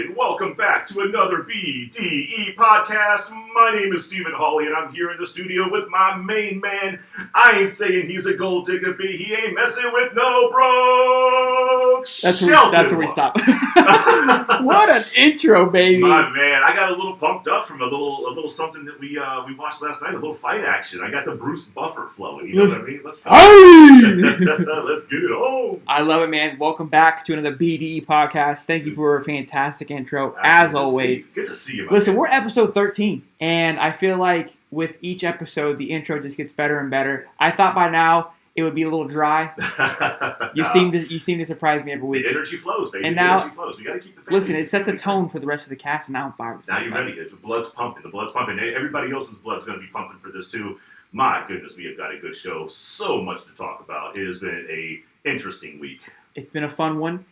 and welcome back to another BDE podcast. My name is Stephen Hawley, and I'm here in the studio with my main man. I ain't saying he's a gold digger, B. He ain't messing with no broke. That's where we stop. What an intro, baby! My man, I got a little pumped up from a little something that we watched last night. A little fight action. I got the Bruce Buffer flowing. You know what I mean? Let's get it on. I love it, man. Welcome back to another BDE podcast. Thank you for a fantastic intro, as always. Good to see you. Listen, we're episode 13, and I feel like with each episode, the intro just gets better and better. I thought by now it would be a little dry. You seem to surprise me every week. The energy flows, baby. And now, energy flows. We got to keep the family. Listen, it sets a tone for the rest of the cast, and now I'm fired. Now you're ready. The blood's pumping. The blood's pumping. Everybody else's blood's going to be pumping for this too. My goodness, we have got a good show. So much to talk about. It has been a interesting week. It's been a fun one.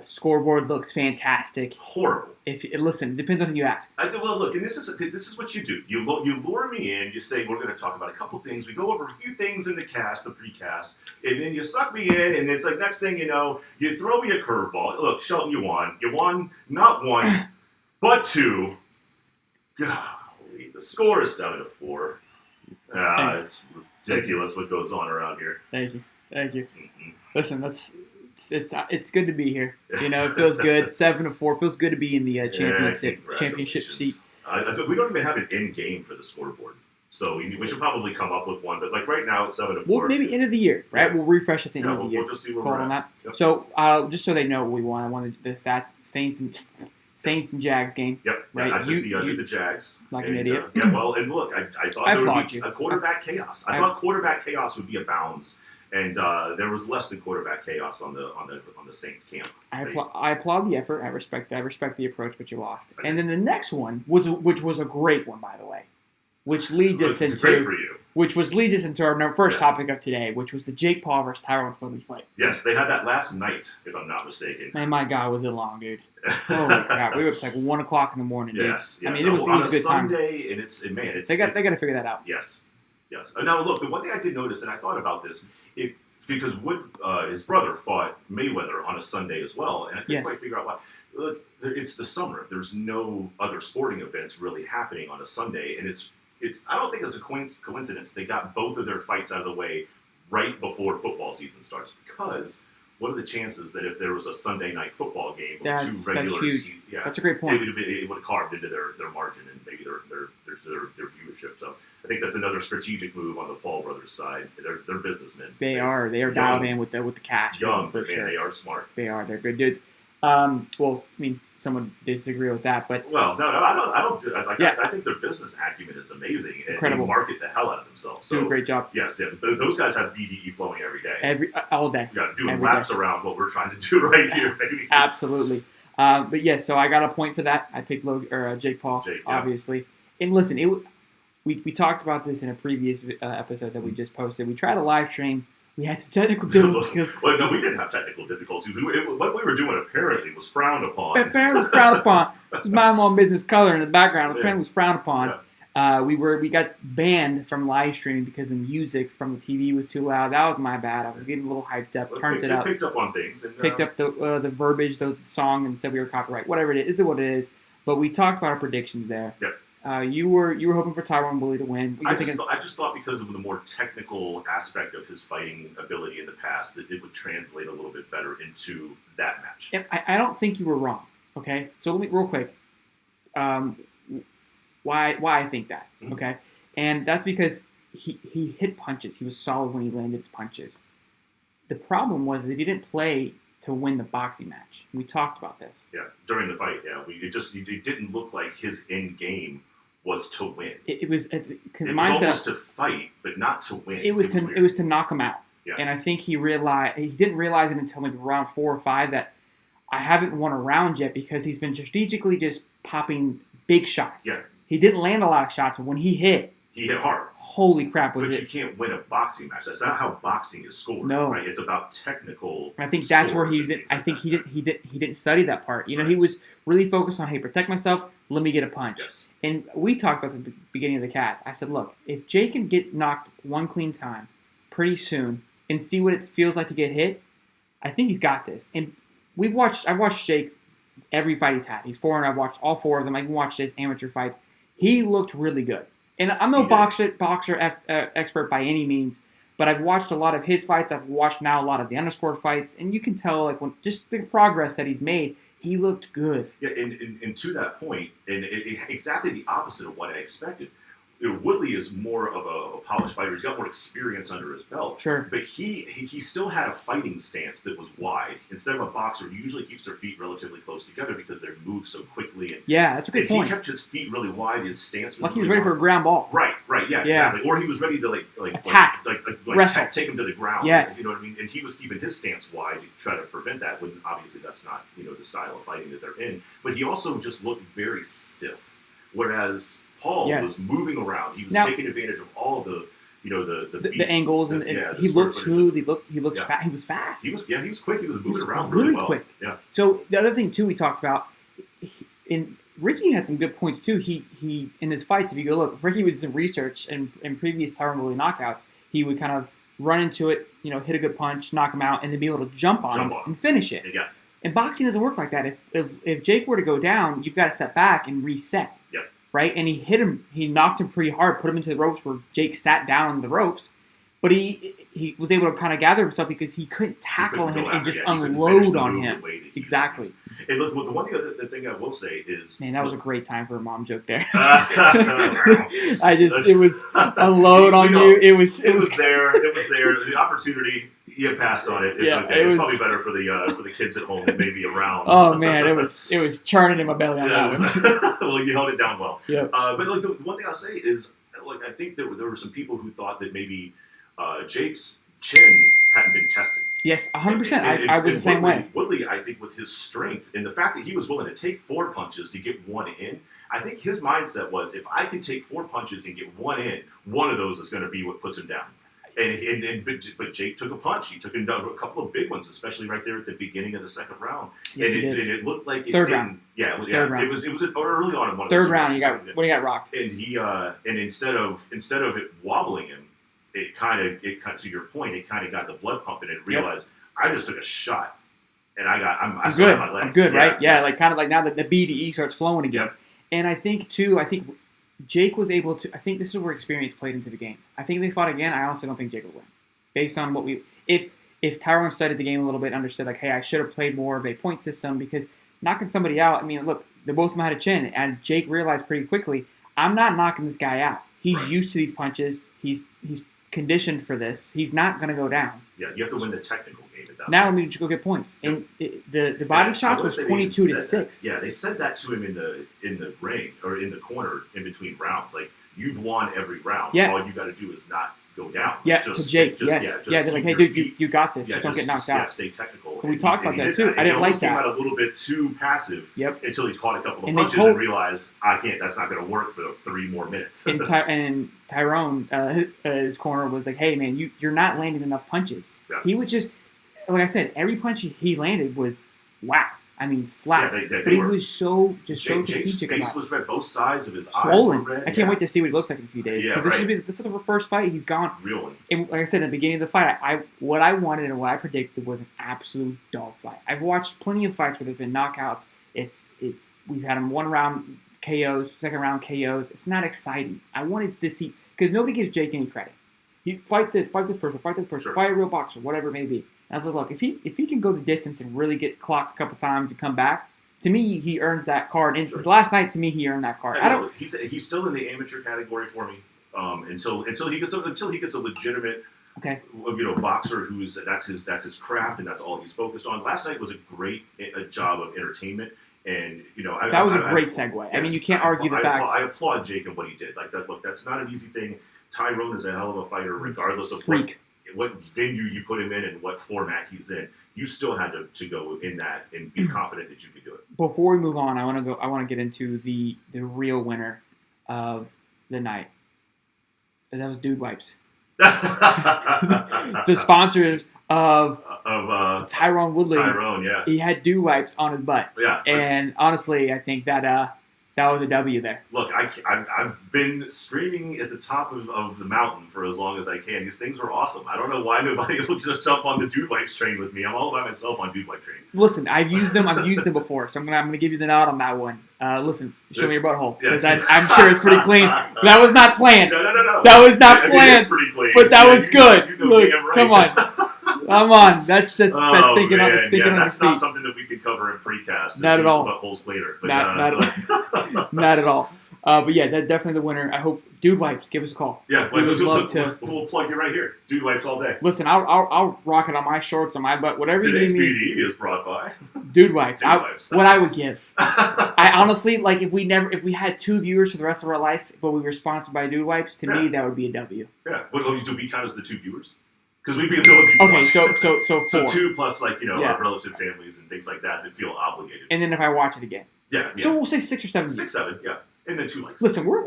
Scoreboard looks fantastic. Horrible. Listen, it depends on who you ask. Well, look, and this is what you do. You lure me in. You say we're going to talk about a couple things. We go over a few things in the precast, and then you suck me in. And it's like next thing you know, you throw me a curveball. Look, Shelton, you won. You won not one, but two. Golly, the score is 7-4. It's ridiculous what goes on around here. Thank you. Mm-hmm. Listen, it's good to be here. You know, it feels good. 7-4 feels good to be in the championship seat. We don't even have an end game for the scoreboard, so we should probably come up with one. But like right now, it's 7-4. Well, maybe end of the year, right? Yeah. We'll refresh at the end of the year. We'll just see where we're at. On that. Yep. So just so they know what we want, I wanted the stats: Saints and Jags game. Yep. Right. I took the Jags. Like an idiot. Well, and look, I thought there would be a quarterback chaos. I thought quarterback chaos would be abounds. And there was less than quarterback chaos on the Saints camp. I applaud the effort. I respect the approach, but you lost. And then the next one, which was a great one, by the way, which leads us into our first topic of today, which was the Jake Paul versus Tyron Woodley fight. Yes, they had that last night, if I'm not mistaken. And my God, was it long, dude? Holy crap! We were up like 1 o'clock in the morning, dude. Yes. I mean, it was a good Sunday, time. And it's they got to figure that out. Yes. Now look, the one thing I did notice, and I thought about this, because his brother fought Mayweather on a Sunday as well, and I couldn't quite figure out why. Look, it's the summer. There's no other sporting events really happening on a Sunday, and it's. I don't think it's a coincidence they got both of their fights out of the way right before football season starts. Because what are the chances that if there was a Sunday night football game with two regular, that's huge. That's a great point. It would have carved into their margin and maybe their viewership. So I think that's another strategic move on the Paul brothers' side. They're businessmen. They are dialed in with the cash. Young, for sure. They are smart. They are. They're good dudes. Well, I mean, someone disagree with that, but no, I don't. I think their business acumen is amazing. Incredible. And they market the hell out of themselves. So, do a great job. Yes, those guys have BDE flowing every day. All day. Yeah, doing laps around what we're trying to do right here, baby. Absolutely. But yeah, so I got a point for that. I picked Jake Paul, obviously. And listen, we talked about this in a previous episode that we just posted. We tried a live stream. We had some technical difficulties. Well, no, we didn't have technical difficulties. What we were doing apparently was frowned upon. Apparently was frowned upon. It was my own business color in the background. Apparently was frowned upon. Yeah. We got banned from live streaming because the music from the TV was too loud. That was my bad. I was getting a little hyped up, turned it up. Picked up on things. And, picked up the verbiage, the song, and said we were copyright. Whatever it is it what it is. But we talked about our predictions there. Yep. You were hoping for Tyron Woodley to win. I just thought because of the more technical aspect of his fighting ability in the past that it would translate a little bit better into that match. I don't think you were wrong. Okay, so let me real quick. Why I think that? Mm-hmm. Okay, and that's because he hit punches. He was solid when he landed his punches. The problem was that he didn't play to win the boxing match. We talked about this. Yeah, during the fight. Yeah, it didn't look like his end game was to win. It was almost to fight, but not to win. It was to knock him out. Yeah. And I think he didn't realize it until maybe round 4 or 5 that I haven't won a round yet because he's been strategically just popping big shots. Yeah. He didn't land a lot of shots, but when he hit hard. Holy crap! But you can't win a boxing match. That's not how boxing is scored. No, right? It's about technical. I think that's where he did. I think he didn't study that part. You know, he was really focused on, hey, protect myself. Let me get a punch. Yes. And we talked about the beginning of the cast. I said, look, if Jake can get knocked one clean time pretty soon and see what it feels like to get hit, I think he's got this. And I've watched Jake every fight he's had. He's 4-0. I've watched all 4 of them. I even watched his amateur fights. He looked really good. And I'm no boxer expert by any means, but I've watched a lot of his fights. I've watched now a lot of the underscore fights, and you can tell like when just the progress that he's made. He looked good. Yeah, and to that point, and exactly the opposite of what I expected. Woodley is more of a polished fighter. He's got more experience under his belt. Sure. But he still had a fighting stance that was wide. Instead of a boxer who usually keeps their feet relatively close together because they move so quickly. And, yeah, that's a good point. He kept his feet really wide. His stance was like he was ready for a ground ball. Right, yeah, exactly. Or he was ready to like attack, like wrestle, take him to the ground. Yes. You know what I mean? And he was keeping his stance wide to try to prevent that. When obviously that's not the style of fighting that they're in. But he also just looked very stiff, whereas Paul was moving around. He was taking advantage of all the angles, and he looked smooth. He looked fast. He was fast. He was quick. He was moving around really well. quick. Yeah. So the other thing too we talked about, Ricky had some good points too. He in his fights, if you go look, Ricky did some research and in previous Tyron Woodley knockouts, he would kind of run into it, hit a good punch, knock him out, and then be able to jump on him and finish it. Yeah. And boxing doesn't work like that. If Jake were to go down, you've got to step back and reset. Yep. Right? And he hit him. He knocked him pretty hard, put him into the ropes where Jake sat down on the ropes. But he was able to kind of gather himself because he couldn't tackle him and just unload on him. Exactly. And look, the one thing, the thing I will say is... Man, that was a great time for a mom joke there. It was unload on you. It was there. It was there. The opportunity... You passed on it. It's okay. It's probably better for the kids at home that may be around. Oh man, it was churning in my belly on that one. Well, you held it down well. Yeah. But like the one thing I'll say is, like I think there were some people who thought that maybe Jake's chin hadn't been tested. Yes, 100%. I was the same way. Woodley, I think, with his strength and the fact that he was willing to take 4 punches to get one in, I think his mindset was, if I can take 4 punches and get one in, one of those is going to be what puts him down. But Jake took a punch. He took a couple of big ones, especially right there at the beginning of the second round. Yes, and it looked like it third didn't. Round. Yeah, third round. It was early on in one of third those round. He got rocked. And he and instead of it wobbling him, it kind of to your point. It kind of got the blood pumping and realized I just took a shot, and I still good. have my legs. I'm good, right? Yeah, like kind of like now that the BDE starts flowing again. Yep. And I think Jake was able to. I think this is where experience played into the game. I think if they fought again, I honestly don't think Jake would win. Based on what if Tyron studied the game a little bit, understood like, hey, I should have played more of a point system because knocking somebody out. I mean, look, they both of them had a chin, and Jake realized pretty quickly, I'm not knocking this guy out. He's used to these punches. He's conditioned for this. He's not going to go down. Yeah, you have to win the technical game at that now point. Let me just go get points. And the body shots was 22-6. Yeah, they said that to him in the ring or in the corner in between rounds. Like, you've won every round. Yeah. All you got to do is not go down. Yeah, to Jake. They're like, hey, dude, you got this. Just don't get knocked out. Yeah, stay technical. And we talked about that too. I didn't like that. He came out a little bit too passive. Yep. Until he caught a couple of punches and realized, I can't. That's not going to work for 3 more minutes. and Tyrone, his corner was like, hey, man, you're not landing enough punches. Yeah. He would just, like I said, every punch he landed was wow. I mean, slap. Yeah, but he was so strategic. Jake's face was red. Both sides of his swollen. eyes were red. I can't wait to see what he looks like in a few days. Because this is the first fight. He's gone. Really? And like I said, at the beginning of the fight, what I wanted and what I predicted was an absolute dogfight. I've watched plenty of fights where there's been knockouts. We've had them 1 round KOs, 2nd round KOs. It's not exciting. I wanted to see, because nobody gives Jake any credit. You fight this person, Sure. fight a real boxer, whatever it may be. And I was like, look, if he can go the distance and really get clocked a couple times and come back, to me, he earns that card. And last night, to me, he earned that card. He's still in the amateur category for me until he gets a legitimate boxer that's his craft and that's all he's focused on. Last night was a great job of entertainment. And that was a great segue. Yes, I mean, you can't argue the fact. I applaud Jake and what he did. Like that. Look, that's not an easy thing. Tyrone is a hell of a fighter, regardless of what venue you put him in and what format he's in. You still had to go in that and be confident that you could do it. Before we move on, I want to get into the real winner of the night. And that was Dude Wipes. The sponsors of Tyron Woodley. Tyrone, yeah. He had Dude Wipes on his butt. Yeah. And honestly, I think that That was a W there. Look, I've been screaming at the top of the mountain for as long as I can. These things are awesome. I don't know why nobody will just jump on the Dude Wipes train with me. I'm all by myself on Dude Wipe train. Listen, I've used them before, so I'm gonna give you the nod on that one. Listen, show me your butthole, because I'm sure it's pretty clean. That was not planned. No. That was not planned. It's pretty clean. But that was good. You know Look, right. come on. Come on, that's thinking man. on That's your not feet. something that we could cover in precast. Not at all. Buttholes later. But, Not at all. But yeah, that's definitely the winner. I hope Dude Wipes, give us a call. Yeah, we would love to. We'll plug you right here. Dude Wipes all day. Listen, I'll rock it on my shorts, on my butt, whatever Today's you need. BDE is brought by Dude Wipes. Dude Wipes. What I would give. I honestly, like, if we had 2 viewers for the rest of our life, but we were sponsored by Dude Wipes, to me that would be a W. Yeah. What do we count as the 2 viewers? Because we'd be the only people. Okay, watching. so 4. 2 plus our relative families and things like that feel obligated. And then if I watch it again. Yeah. So we'll say 6 or 7. 6, 7. Yeah. And then 2 likes. Listen, we're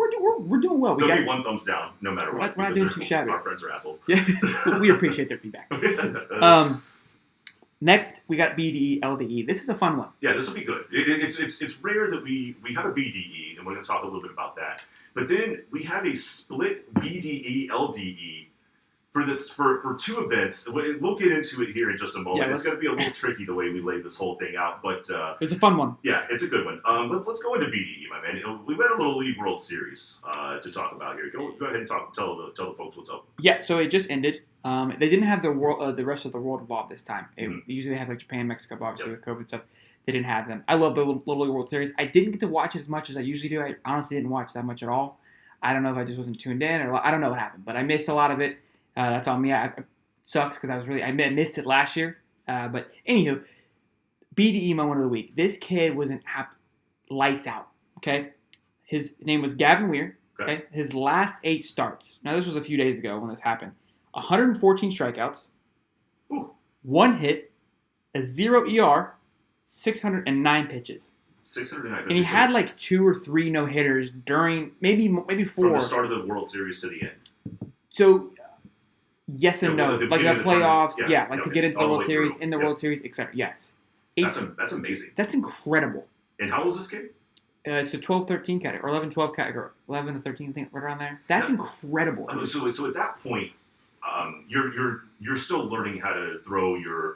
doing well. There'll be 1 thumbs down, no matter what. We're not doing too shabby. Our friends are assholes. Yeah, we appreciate their feedback. Next, we got BDE, LDE. This is a fun one. Yeah, this will be good. It's rare that we have a BDE, and we're going to talk a little bit about that. But then we have a split BDE, LDE for 2 events. We'll get into it here in just a moment. It's going to be a little tricky the way we lay this whole thing out, but it's a fun one. Yeah, it's a good one. Let's go into BDE, my man. We've got a little League World Series to talk about here. Go ahead and tell the folks what's up. Yeah, so it just ended. They didn't have the rest of the world involved this time. They usually have like Japan, Mexico, obviously with COVID stuff. They didn't have them. I love the Little League World Series. I didn't get to watch it as much as I usually do. I honestly didn't watch that much at all. I don't know if I just wasn't tuned in, or I don't know what happened, but I missed a lot of it. That's on me. It sucks because I missed it last year. But anywho, BDE moment of the week. This kid was lights out. Okay, his name was Gavin Weir. Okay, his last 8 starts. Now this was a few days ago when this happened. 114 strikeouts, 1 hit, a 0 ER, 609 pitches. 609. And he had like 2 or 3 no hitters during maybe 4 from the start of the World Series to the end. So. Yes and no. Like the playoffs, to get into the World Series, in the World Series, etc. Yes. That's amazing. That's incredible. And how old is this kid? It's a 12-13 category, or 11-12 category, 11 to 13, I think, right around there. That's incredible. So at that point, you're still learning how to throw you're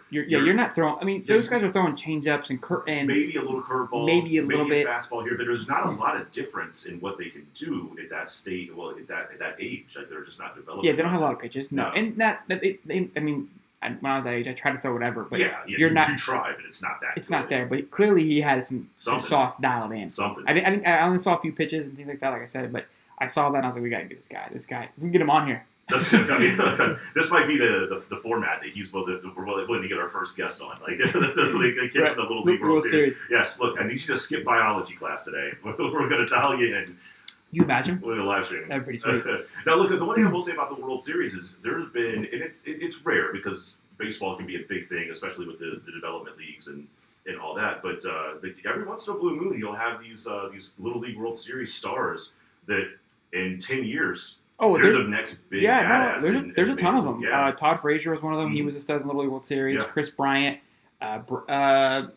not throwing. I mean, those guys are throwing changeups and maybe a little curveball, maybe a little bit fastball here. There's not a lot of difference in what they can do at that state. Well, at that age, like they're just not developing. Yeah, they don't have a lot of pitches. No, and when I was that age, I tried to throw whatever, but you're not. You try, but it's not that. It's not there, but clearly he had some sauce dialed in. Something. I only saw a few pitches and things like that, like I said, but I saw that and I was like, we got to get this guy. We can get him on here. This might be the format that we're willing to get our first guest on, like the kid from the Little League World Series. Yes, look, I need you to skip biology class today. We're going to dial you in. You imagine? We're going to live stream. That'd be pretty sweet. Now, look, the one thing I will say about the World Series is there's been, and it's rare because baseball can be a big thing, especially with the development leagues and all that. But every once in a blue moon, you'll have these Little League World Series stars that in 10 years. They're the next big badass. There's a ton of them. Yeah. Todd Frazier was one of them. He was a stud in the Little League World Series. Yeah. Chris Bryant. Chris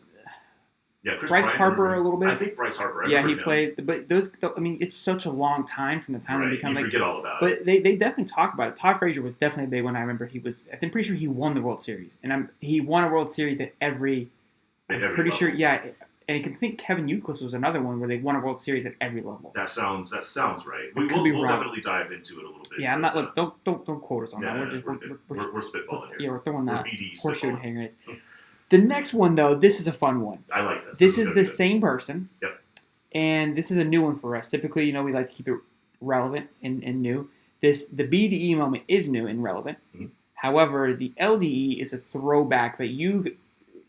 Bryce Harper a little bit. I think Bryce Harper. He played. But those, I mean, it's such a long time from the time they become. You forget all about it. But they definitely talk about it. Todd Frazier was definitely a big one. I remember I'm pretty sure he won the World Series, and he won a World Series at every. I'm pretty level. Sure, yeah. And I can think Kevin Youkilis was another one where they won a World Series at every level. That sounds right. We'll definitely dive into it a little bit. Yeah, I'm not. Look, don't quote us on that. We're spitballing here. Yeah, we're throwing that horseshoe and hand grenades. The next one, though, this is a fun one. I like this. This is the same person. Yep. And this is a new one for us. Typically, we like to keep it relevant and new. The BDE moment is new and relevant. Mm-hmm. However, the LDE is a throwback that you've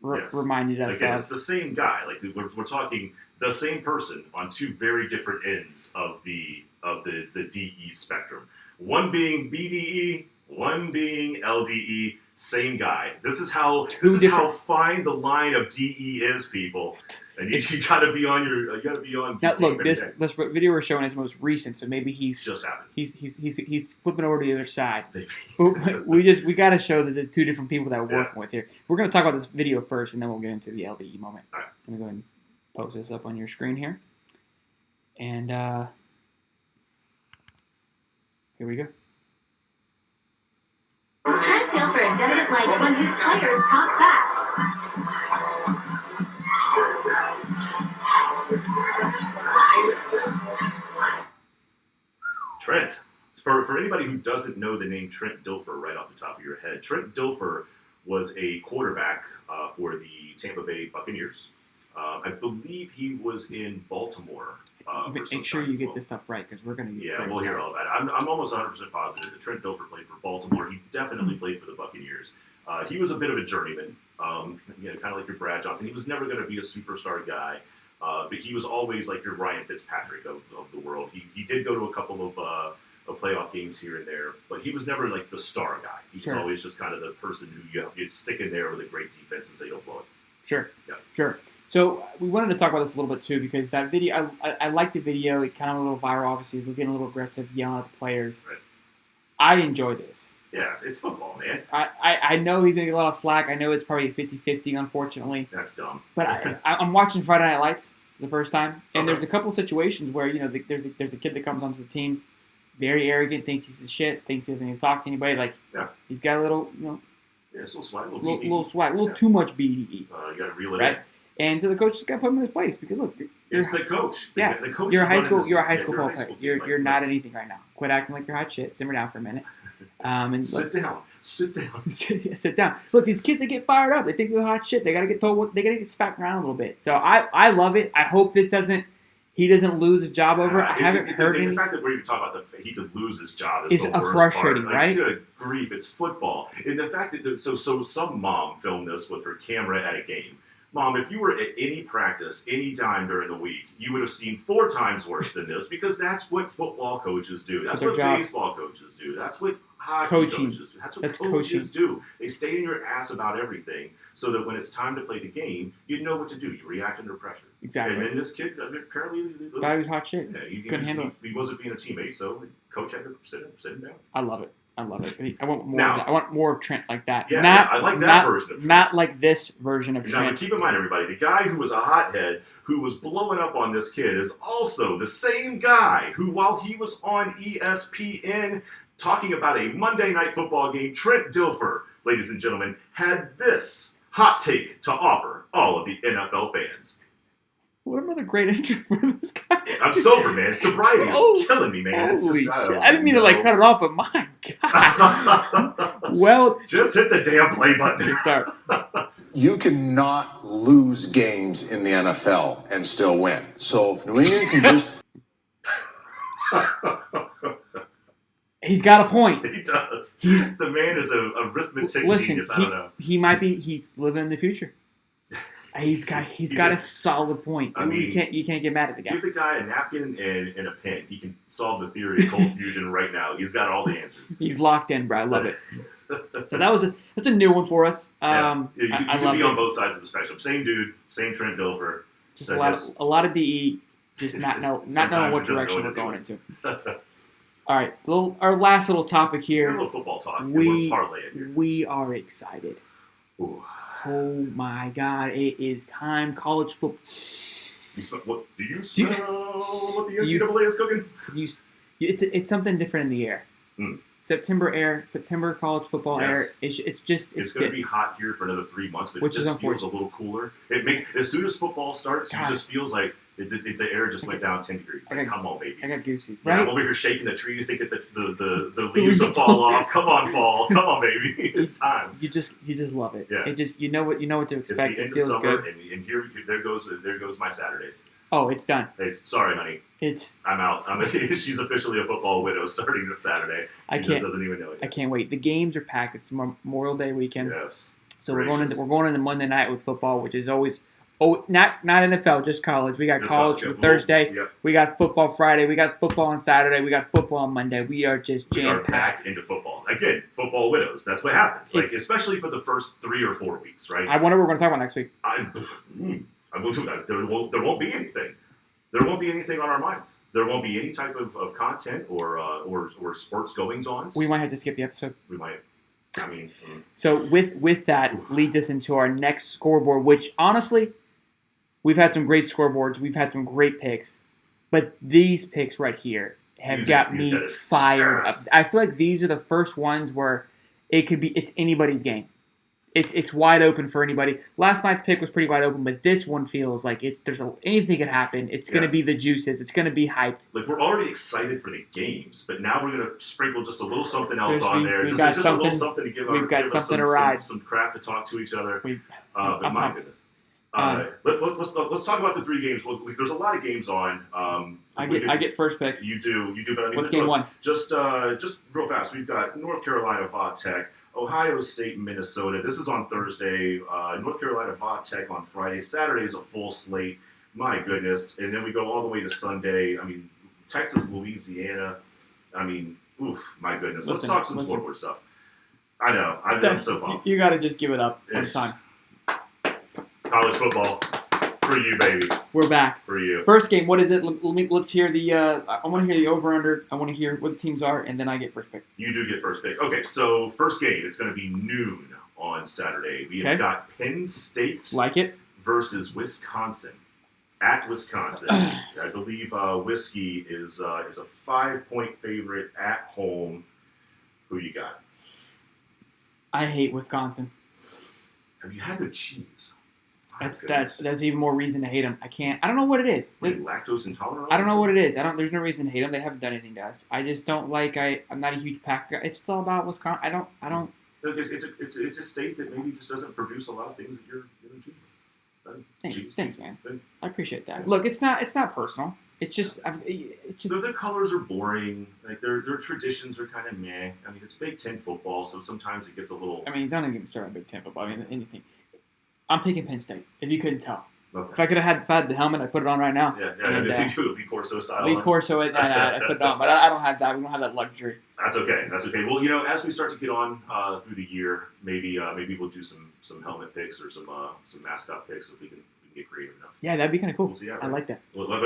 reminded us of. It's the same guy. Like we're talking the same person on 2 very different ends of the DE spectrum. One being BDE, one being LDE. Same guy. This is how fine the line of DE is, people. And you gotta be on your. You gotta be on. Now look, this video we're showing is most recent, so maybe he's just happened. He's flipping over to the other side. we gotta show that the 2 different people that we're working with here. We're gonna talk about this video first, and then we'll get into the LDE moment. All right. I'm gonna go ahead and post this up on your screen here. And here we go. Trent Dilfer doesn't like when his players talk back. Trent. For anybody who doesn't know the name Trent Dilfer right off the top of your head, Trent Dilfer was a quarterback for the Tampa Bay Buccaneers. I believe he was in Baltimore. Make sure you get this stuff right because we're going to get we'll hear all that. I'm almost 100% positive that Trent Dilfer played for Baltimore. He definitely played for the Buccaneers. He was a bit of a journeyman, kind of like your Brad Johnson. He was never going to be a superstar guy, but he was always like your Ryan Fitzpatrick of the world. He did go to a couple of playoff games here and there, but he was never like the star guy. He was always just kind of the person who you'd stick in there with a great defense and say, don't blow it. Sure. So we wanted to talk about this a little bit too because that video, I liked the video. It kind of a little viral, obviously. He's getting a little aggressive, yelling at the players. Right. I enjoy this. Yeah, it's football, man. I know he's going to get a lot of flack. I know it's probably a 50-50, unfortunately. That's dumb. But I'm watching Friday Night Lights the first time, and there's a couple of situations where, there's a kid that comes onto the team, very arrogant, thinks he's the shit, thinks he doesn't even talk to anybody. Like, he's got a little, it's a little swag, a little too much BDE. You got to reel it right? in. And so the coach just got to put him in his place because look, it's the coach. The coach. You're a high school. You're a high school football player. You're not anything right now. Quit acting like you're hot shit. Simmer down for a minute. And sit down. Sit down. Look, these kids, they get fired up. They think they're hot shit. They gotta get told. They gotta get smacked around a little bit. So I love it. I hope he doesn't lose a job over it. I haven't heard anything. The fact that we're even talking about he could lose his job is the worst frustrating, part. right? Good grief, it's football. And the fact that so some mom filmed this with her camera at a game. Mom, if you were at any practice, any time during the week, you would have seen 4 times worse than this because that's what football coaches do. That's what baseball coaches do. That's what hockey coaches do. That's what coaches do. They stay in your ass about everything so that when it's time to play the game, you know what to do. You react under pressure. Exactly. And then this kid apparently thought he was hot shit. Yeah, couldn't handle it. He wasn't being a teammate, so coach had to sit him down. I love it. I want more of that. I want more of Trent like that. Yeah, I like that version of Trent. Not like this version of Trent. Now, keep in mind, everybody, the guy who was a hothead, who was blowing up on this kid, is also the same guy who, while he was on ESPN talking about a Monday Night Football game, Trent Dilfer, ladies and gentlemen, had this hot take to offer all of the NFL fans. What another great intro for this guy. I'm sober, man. Sobriety is killing me, man. Holy shit. I didn't mean to cut it off, but my God. Well, just hit the damn play button. Sorry. You cannot lose games in the NFL and still win. So if New England can just... He's got a point. He does. The man is a arithmetic genius. I don't know. He's living in the future. He's got a solid point. I mean, you can't get mad at the guy. Give the guy a napkin and a pen. He can solve the theory of cold fusion right now. He's got all the answers. He's locked in, bro. I love it. So that's a new one for us. You can be on both sides of the spectrum. Same dude, same Trent Dilfer. Just a lot of DE. Just not knowing what direction we're going into. All right, our last little topic here. A little football talk. We'll parlay it here. We are excited. Ooh. Oh my God! It is time. College football. Do you smell what the NCAA is cooking? It's something different in the air. September college football air. It's going to be hot here for another 3 months, but it just feels a little cooler. As soon as football starts, it just feels like the air just went down 10 degrees. Come on, baby. I got goosies. Right? Yeah, I'm over here shaking the trees to get the leaves to fall off. Come on, fall. Come on, baby. It's time. You just love it. Yeah. It just you know what to expect. It's the end it feels of summer, good. And there goes my Saturdays. Oh, it's done. Hey, sorry, honey. I'm out. She's officially a football widow starting this Saturday. She just doesn't even know it yet. I can't wait. The games are packed. It's Memorial Day weekend. Yes. So we're going into Monday night with football, which is always not NFL, just college. We got just college for Thursday. Yep. We got football Friday. We got football on Saturday. We got football on Monday. We are just jam-packed. We are back into football. Again, football widows. That's what happens. Especially for the first 3 or 4 weeks, right? I wonder what we're going to talk about next week. There won't be anything. There won't be anything on our minds. There won't be any type of content or sports goings-on. We might have to skip the episode. We might. So with that leads us into our next scoreboard, which honestly, we've had some great scoreboards. We've had some great picks. But these picks right here have got me fired up. I feel like these are the first ones where it's anybody's game. It's wide open for anybody. Last night's pick was pretty wide open, but this one feels like anything could happen. It's going to be the juices. It's going to be hyped. Like, we're already excited for the games, but now we're going to sprinkle just a little something else on there. Just a little something to give us some crap to talk to each other. But my goodness. Let's talk about the 3 games. Well, there's a lot of games on. I get first pick. You do. But I mean, what's game 1? Just real fast. We've got North Carolina Va Tech, Ohio State, Minnesota. This is on Thursday. North Carolina Va Tech on Friday. Saturday is a full slate. My goodness. And then we go all the way to Sunday. I mean, Texas, Louisiana. I mean, my goodness. Let's talk some scoreboard stuff. I know. I'm so pumped. You got to just give it up one time. College football for you, baby. We're back for you. First game. What is it? Let's hear the. I want to hear the over under. I want to hear what the teams are, and then I get first pick. You do get first pick. Okay, so first game. It's going to be noon on Saturday. We have got Penn State versus Wisconsin at Wisconsin. I believe Whiskey is a 5-point favorite at home. Who you got? I hate Wisconsin. Have you had their cheese? That's even more reason to hate them. I don't know what it is. Lactose intolerant? I don't know what it is. There's no reason to hate them. They haven't done anything to us. I just don't like. I'm not a huge Packer guy. It's still about Wisconsin. I don't. It's a state that maybe just doesn't produce a lot of things that you're into. Thanks, man. I appreciate that. Look, it's not personal. It's just. So the colors are boring. Like their traditions are kind of meh. I mean, it's Big Ten football, so sometimes it gets a little. I mean, don't even get me started on Big Ten football. I mean, anything. I'm picking Penn State, if you couldn't tell. Okay. If I could have had the helmet, I'd put it on right now. Yeah. Lee Corso style. Lee Corso, I put it on, but I don't have that. We don't have that luxury. That's okay. Well, as we start to get on through the year, maybe we'll do some helmet picks or some mascot picks if we can get creative enough. Yeah, that'd be kind of cool. We'll see, I like that. Well, I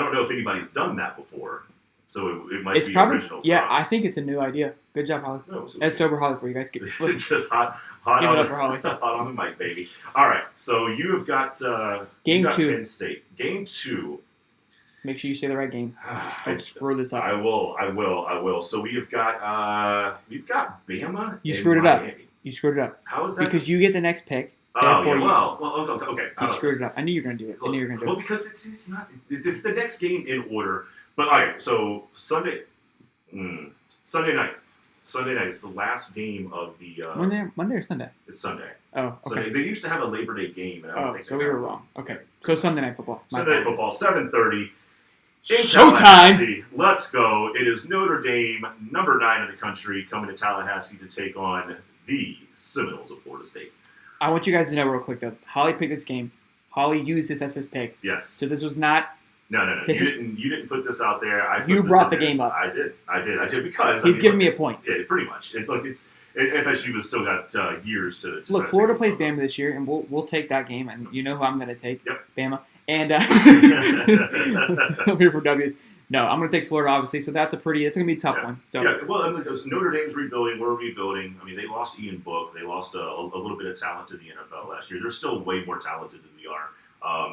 don't know if anybody's done that before, so it might be probably original. Yeah, I think it's a new idea. Good job, Holly. No, That's sober Holly for you guys. Just hot Give it up for Holly. Hot on the mic, baby. All right, so you have got game 2. Penn State. Game 2. Make sure you say the right game. Don't screw this up. I will. So we've got Bama. You screwed it up. You screwed it up. How is that? Because you get the next pick. Oh, yeah, well, okay. You screwed it up. I knew you were going to do it. Well, because it's not. It's the next game in order. But all right, so Sunday night. Sunday night. It's the last game of the. Monday or Sunday? It's Sunday. Oh, okay. So they used to have a Labor Day game, and I don't think so we were wrong. Okay, so Sunday night football. Sunday night football, 7:30. Showtime! Let's go. It is Notre Dame, number 9 in the country, coming to Tallahassee to take on the Seminoles of Florida State. I want you guys to know real quick, though. Holly picked this game. Holly used this as his pick. Yes. So this was not... No. You didn't put this out there. You brought the game up. I did because... He's giving me a point. Yeah, pretty much. FSU has still got years to look, Florida plays Bama this year, and we'll take that game, and you know who I'm going to take. Yep. Bama. And I'm here for W's. No, I'm going to take Florida, obviously. So it's going to be a tough one. So well, Notre Dame's rebuilding. We're rebuilding. I mean, they lost Ian Book. They lost a little bit of talent to the NFL last year. They're still way more talented than we are.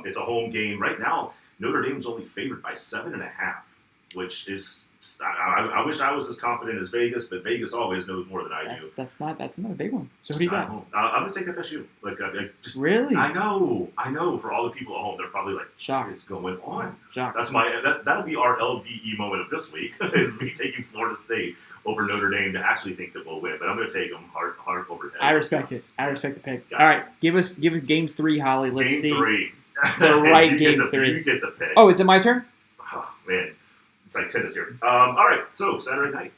It's a home game right now. Notre Dame's only favored by 7.5, which is. I wish I was as confident as Vegas, but Vegas always knows more than I do. That's not a big one. So who do you got? I'm going to take FSU. Really? I know. For all the people at home, they're probably like, shocked. What is going on? Shocked. That'll be our LDE moment of this week, is me taking Florida State over Notre Dame to actually think that we'll win. But I'm going to take them hard over head. I respect it. I respect the pick. All right, give us game 3, Holly. Let's see. Game 3. The right game 3. You get the pick. Oh, is it my turn? Oh, man. It's like tennis here. All right, so Saturday night.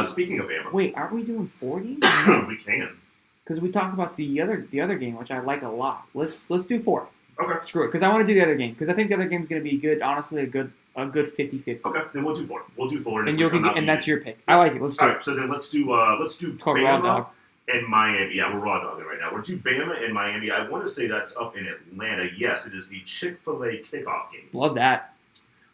Speaking of Bama. Wait, aren't we doing 4 games? We can. Because we talked about the other game, which I like a lot. Let's do 4. Okay. Screw it, because I want to do the other game. Because I think the other game is going to be good. Honestly, a good 50-50. Okay, then we'll do 4. We'll do 4. And that's your pick. I like it. Let's do it. So then let's do Bama raw dog. and Miami. Yeah, we're raw dogging right now. We're do Bama and Miami. I want to say that's up in Atlanta. Yes, it is the Chick-fil-A kickoff game. Love that.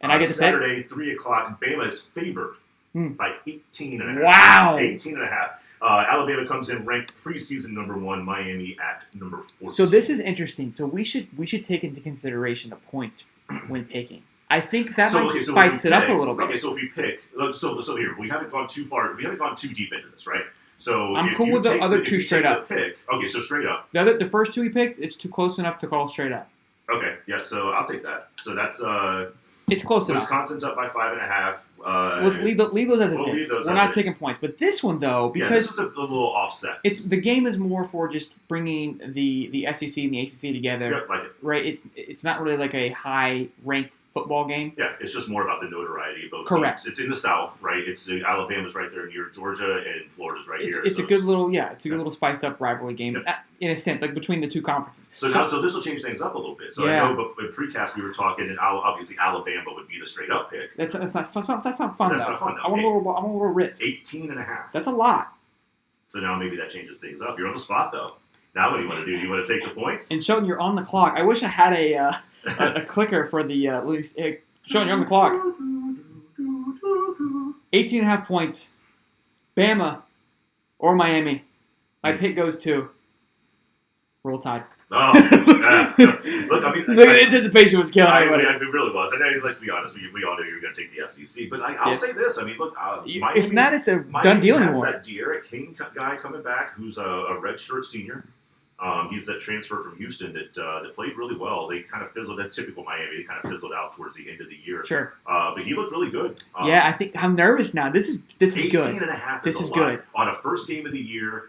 And I get to Saturday, 3 o'clock. Bama is favored by 18.5. Wow. 18.5. Alabama comes in ranked preseason number 1. Miami at number 14. So this is interesting. So we should take into consideration the points when picking. I think that So, might okay, so spice if it we up a pick- little bit. Okay, so if we pick, so here we haven't gone too far. We haven't gone too deep into this, right? So I'm if cool you with the take other if two you straight take up. the pick, okay, so straight up. The first two he picked, it's too close enough to call straight up. Okay, yeah, so I'll take that. So that's It's close enough. Wisconsin's up by 5.5. Let's leave those as it we'll is. leave those We're as not it taking is. points. But this one though, Yeah, because this is a little offset. the game is more for just bringing the SEC and the ACC together, Yep, like it. right? It's not really like a high ranked football game. Yeah, it's just more about the notoriety of both Correct. teams. It's in the South, right? It's Alabama's right there near Georgia, and Florida's right here. It's so a good little little spice up rivalry game Yeah. in a sense, like between the two conferences. So this will change things up a little bit. So Yeah. I know in precast we were talking, and obviously Alabama would be the straight up pick. That's not fun. That's though. not fun, though. I want a little risk. 18.5. That's a lot. So now maybe that changes things up. You're on the spot though. Now what do you want to do? Do you want to take the points? And Sheldon, you're on the clock. I wish I had a clicker for the Sheldon, you're on the clock. 18.5 points. Bama or Miami. My pick goes to Roll Tide. Oh, yeah. Look, I mean, The anticipation was killing everybody. it really was. And let's be honest, we all knew you were going to take the SEC. But I'll Yes. say this. I mean, look, It's a Miami done deal has anymore. that De'Aaron King guy coming back, who's a redshirt senior. He's that transfer from Houston that played really well. They kind of fizzled. That typical Miami. They kind of fizzled out towards the end of the year. Sure. But he looked really good. Yeah, I think I'm nervous now. This is 18 good. and a half This is is a lot. good. On a first game of the year.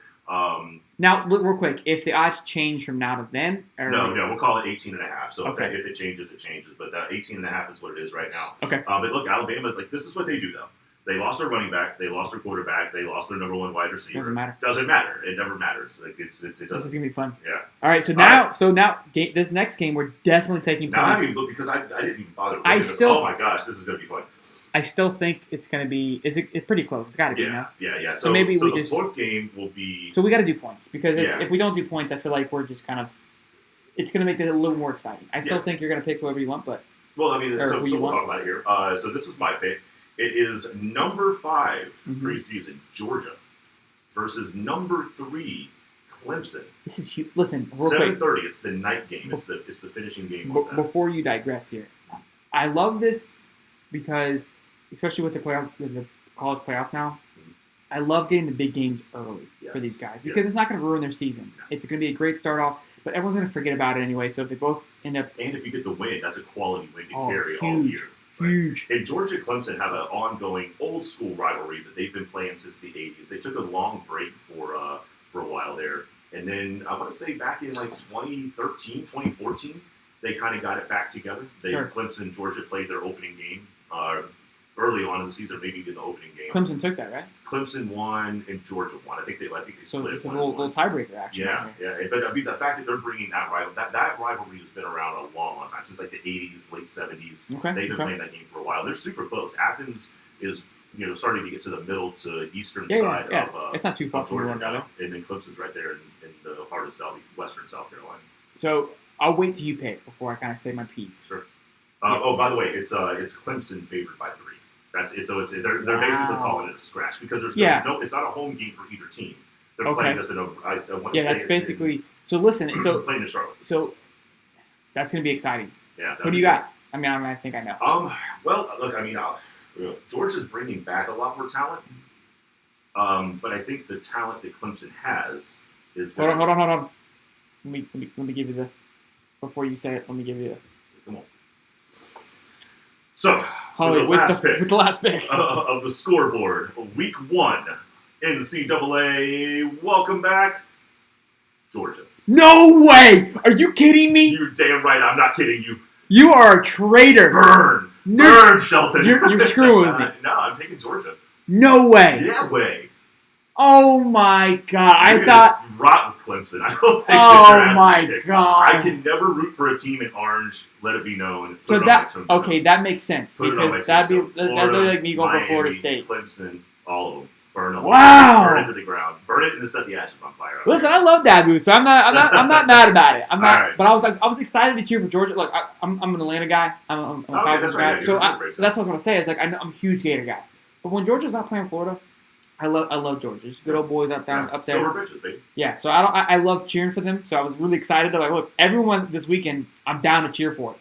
Now, look real quick. If the odds change from now to then, or No, we'll call it 18 and a half. So Okay. if it changes, it changes. But 18 and a half is what it is right now. Okay. But look, Alabama, this is what they do, though. They lost their running back. They lost their quarterback. They lost their number one wide receiver. Doesn't matter. Doesn't matter. It never matters. Like it This is doesn't. gonna be fun. Yeah. All right. So now, this next game, we're definitely taking Now I points. didn't even look because I didn't even bother. I looking at still- this. Oh my gosh, this is gonna be fun. I still think it's gonna be. It's pretty close. It's got to be now. Yeah. So maybe we the just- fourth game will be. So we got to do points because Yeah. if we don't do points, I feel like we're just kind of. It's gonna make it a little more exciting. I still Yeah. think you're gonna pick whoever you want, but Well, I mean, Or so who you we'll want. talk about it here. So this is my pick. It is number 5 Mhm. preseason Georgia versus number 3 Clemson. this is huge. Listen, real quick. 7:30. It's the night game. It's the finishing game. on Saturday. Before you digress here, I love this because, especially with the college playoffs now, I love getting the big games early for Yes. these guys because it's not going to ruin their season. No. It's going to be a great start off, but everyone's going to forget about it anyway. So if they both end up And if you get the win, that's a quality win to Oh, carry all huge. year. Right? huge, And Georgia and Clemson have an ongoing old school rivalry that they've been playing since the 80s. They took a long break for a while there. And then I want to say back in like 2013, 2014, they kind of got it back together. Sure. Clemson and Georgia played their opening game early on in the season, maybe in the opening game. Clemson took that, right? Clemson won and Georgia won. I think they So split it's a it. little tiebreaker action. Yeah, right here. yeah. But I mean, the fact that they're bringing that rivalry has been around a long, long time, since like the 80s, late 70s. Okay. They've been okay. playing that game for a while. They're super close. Athens is, starting to get to the middle to eastern Yeah, side yeah. of It's not too far of from Georgia one another. now. And then Clemson's right there in the heart of western South Carolina. So I'll wait till you pick before I kind of say my piece. Sure. Oh, by the way, it's Clemson favored by 3. That's it. So they're basically Wow. calling it a scratch because Yeah. it's not a home game for either team. They're Okay. playing this in a. I want to Yeah, say that's it's basically. So listen, in, playing in Charlotte. so that's gonna be exciting. Yeah. Who do you got? I mean, I think I know. Well, look, I mean, Georgia's bringing back a lot more talent, but I think the talent that Clemson has is. Hold on. Let me give you the. Before you say it, let me give you the. Come on. So, Holly, with the last pick pick. of the scoreboard, Week 1, NCAA. Welcome back, Georgia. No way! Are you kidding me? You're damn right. I'm not kidding you. You are a traitor. Burn, You're- burn, Shelton. you're screwing with me. No, I'm taking Georgia. No way. Yeah, way. Oh my god! You're I gonna thought. rot with Clemson. I don't think Oh their ass is my kicked. god! I can never root for a team in orange. Let it be known. Put So it on that my tombstone. okay, that makes sense Put it on my because that'd be tombstone. that'd be Florida, like me going for Florida Miami, State. Clemson, all of them. Burn them. Wow. Burn it to the ground. Burn it and then set the ashes on fire. Listen, I love Dabu, so I'm not mad about it. I'm not, All right. but I was excited to cheer for Georgia. Look, I'm an Atlanta guy. I'm a Okay, Falcons that's guy. right, yeah, So you're a Braves that's what I was gonna say. Is like I'm a huge Gator guy. But when Georgia's not playing Florida, I love Georgia. Just good old boys up there. Silver Bridges, baby. Yeah, so I love cheering for them. So I was really excited. Like, look, everyone this weekend, I'm down to cheer for it.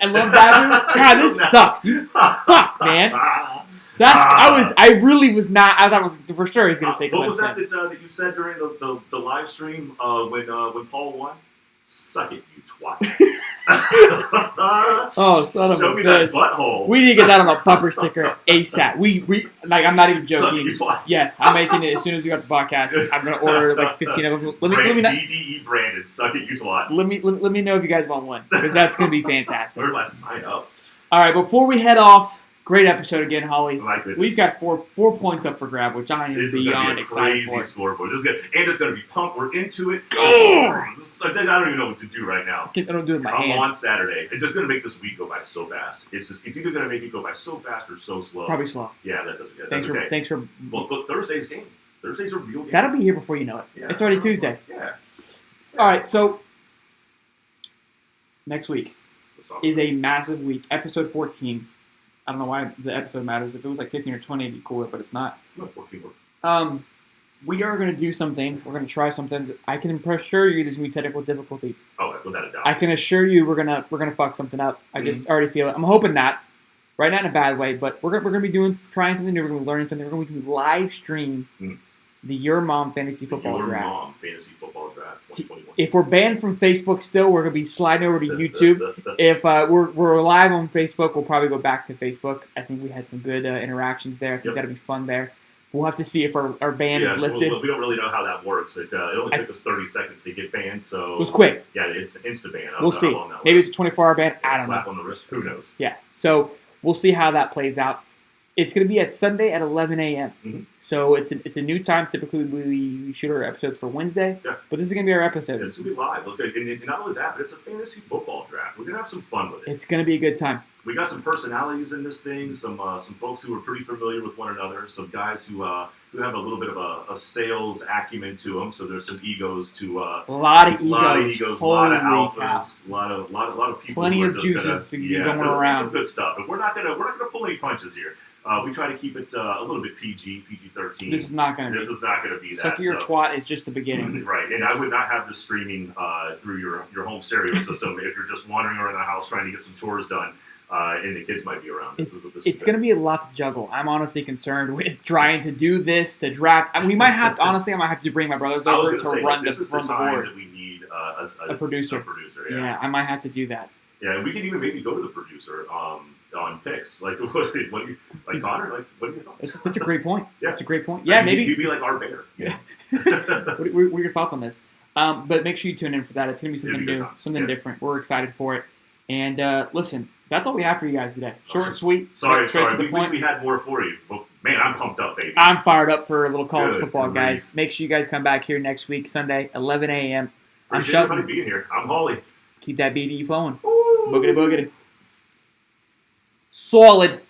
I love Babu. God, this sucks. You fuck, man. I really was not. I thought for sure he was going to say Clemson. What was that you said during the live stream when Paul won? Suck it, you twat. Oh, son of a bitch. Show me that butthole. We need to get that on a bumper sticker ASAP. We like, I'm not even joking. Yes, I'm making it as soon as we got the podcast. I'm going to order like 15 of them. Let me know. BDE branded. Suck it, you twat. Let me know if you guys want one, because that's going to be fantastic. Where do I sign up? All right, before we head off, great episode again, Holly. My goodness. We've got four points up for grab, which I am beyond excited for. Scoreboard. This is good. And it's going to be pumped. We're into it. Oh! I don't even know what to do right now. I don't do it with my hands. Come on Saturday. It's just going to make this week go by so fast. It's either going to make it go by so fast or so slow. Probably slow. Yeah, that's okay. Thanks for. Well, Thursday's game. Thursday's a real game. That'll be here before you know it. Yeah, it's already Tuesday. Yeah. All right, so next week is a massive week. Episode 14. I don't know why the episode matters. If it was like 15 or 20, it'd be cooler, but it's not. We are going to do something. We're going to try something. I can assure you there's going to be technical difficulties. Oh, without a doubt. I can assure you we're gonna fuck something up. I just already feel it. I'm hoping not. Right, not in a bad way, but we're gonna be trying something new. We're gonna be learning something. We're going to live stream the Your Mom Fantasy Football Draft. Your Mom Fantasy Football Draft 2021. If we're banned from Facebook still, we're gonna be sliding over to YouTube. If we're live on Facebook, we'll probably go back to Facebook. I think we had some good interactions there. I think that'll be fun there. We'll have to see if our ban is lifted. We don't really know how that works. It only took us 30 seconds to get banned, so it was quick. Yeah, it's insta ban. We'll see. Maybe it's a 24-hour ban. I don't know. Slap on the wrist. Who knows? Yeah. So we'll see how that plays out. It's going to be at Sunday at 11 a.m. Mm-hmm. So it's a new time. Typically, we shoot our episodes for Wednesday. Yeah. But this is going to be our episode. Yeah, it's going to be live. Okay, and not only that, but it's a fantasy football draft. We're going to have some fun with it. It's going to be a good time. We got some personalities in this thing. Some folks who are pretty familiar with one another. Some guys who have a little bit of a sales acumen to them. So there's some egos to a lot of egos, a lot of alphas, a lot of people. Plenty who are of just juices going around. around. Some good stuff. And we're not gonna pull any punches here. We try to keep it a little bit PG-13. This is not going to be that. Suck your twat is just the beginning. Right, and I would not have this streaming through your home stereo system if you're just wandering around the house trying to get some chores done. And the kids might be around. It's going to be a lot to juggle. I'm honestly concerned with trying to do this, to draft. We might have to, honestly, I might have to bring my brothers over to run the board. That we need a producer. Yeah, I might have to do that. Yeah, and we can even maybe go to the producer on picks. Like, what do you, Connor? Like, what are your thoughts? That's a great point. Yeah. That's a great point. Yeah, maybe. You'd be like our bear. Yeah. What are your thoughts on this? But make sure you tune in for that. It's going to be something new, something different. We're excited for it. And listen, that's all we have for you guys today. Short and sweet. Sorry. We wish we had more for you. But, man, I'm pumped up, baby. I'm fired up for a little college football, guys. Make sure you guys come back here next week, Sunday, 11 a.m. Appreciate everybody being here. I'm Holly. Keep that BDE flowing. Boogity boogity. Solid.